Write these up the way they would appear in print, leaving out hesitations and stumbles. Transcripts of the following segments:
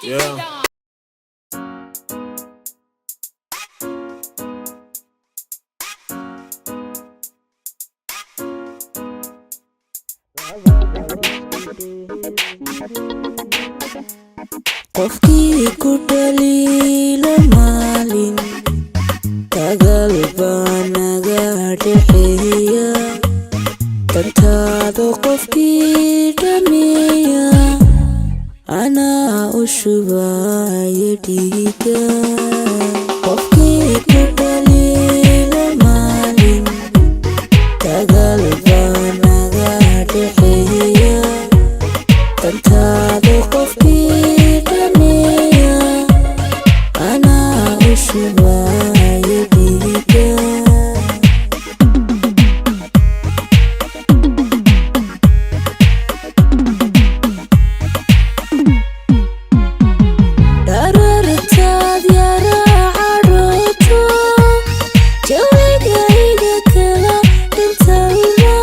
Yeah. qofkii ku dhaliila maalin dagaal baa naga dhexeeya dantaada qofkii dhameeya anaa u shubaya dhiiga qofkii ku dhaliila maalin dagaal baa naga dhexeeya dantaada qofkii dhameeya anaa u shubaya dhiiga dharartaad yaraa cadhooto jawigayga kala dhintayma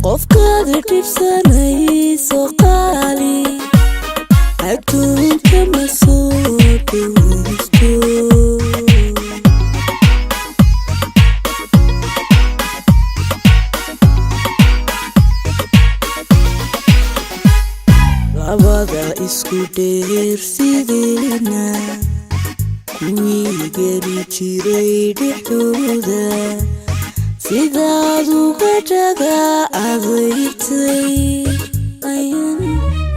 qofkaad dhibsanayso qaali adduunka ma soo dhawaysto labada isku dheer sideena kuwii geli jiray dhexdooda sidaad uga dhaga adaytay ayaan